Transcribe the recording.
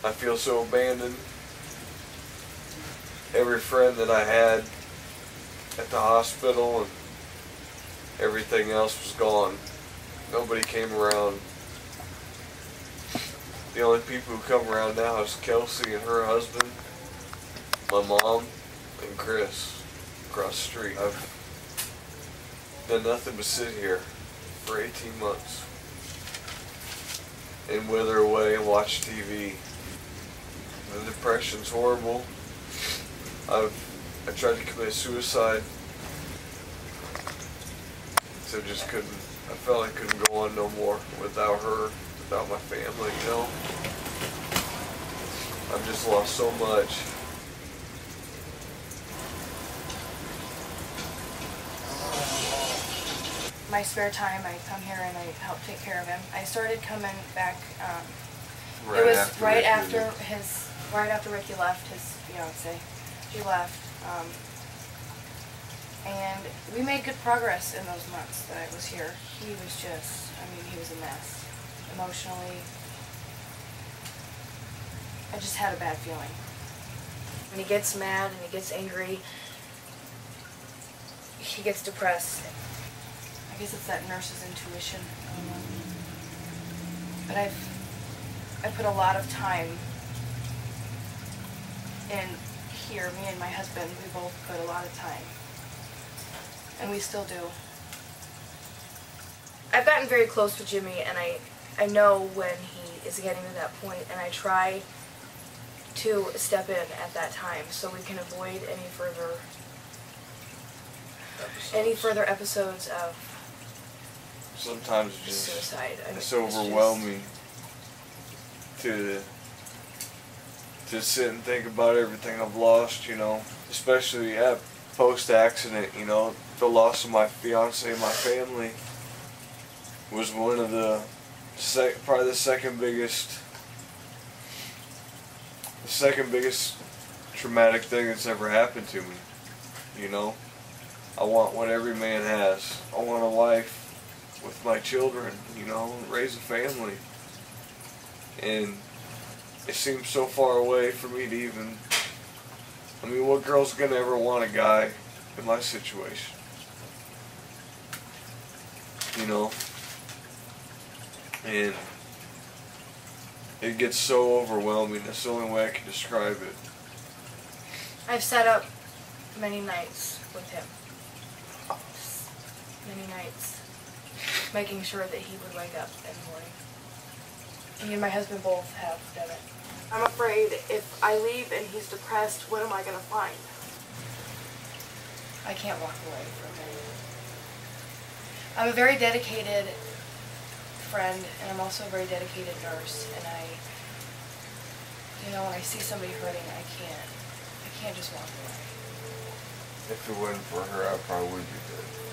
I feel so abandoned. Every friend that I had at the hospital and everything else was gone. Nobody came around. The only people who come around now is Kelsey and her husband, my mom, and Chris across the street. I've done nothing but sit here for 18 months and wither away and watch TV. The depression's horrible. I tried to commit suicide, so just couldn't. I felt I couldn't go on no more without her, without my family, you know. I've just lost so much. My spare time, I come here and I help take care of him. I started coming back. It was right after Ricky left, his fiance. She left, and we made good progress in those months that I was here. He was just, he was a mess. Emotionally, I just had a bad feeling. When he gets mad and he gets angry, he gets depressed. I guess it's that nurse's intuition. But I put a lot of time in here. Me and my husband, we both put a lot of time. And we still do. I've gotten very close with Jimmy, and I know when he is getting to that point, and I try to step in at that time so we can avoid any further episodes of sometimes just suicide. It's overwhelming to sit and think about everything I've lost, you know, especially at post-accident, you know. The loss of my fiance and my family was one of the probably the second biggest traumatic thing that's ever happened to me, you know. I want what every man has. I want a wife with my children, you know, raise a family. And it seems so far away for me to even, what girl's gonna ever want a guy in my situation? You know? And it gets so overwhelming. That's the only way I can describe it. I've sat up many nights with him. Many nights. Making sure that he would wake up in the morning. Me and my husband both have done it. I'm afraid if I leave and he's depressed, what am I going to find? I can't walk away from him. I'm a very dedicated friend, and I'm also a very dedicated nurse, and when I see somebody hurting, I can't just walk away. If it wasn't for her, I probably would be dead.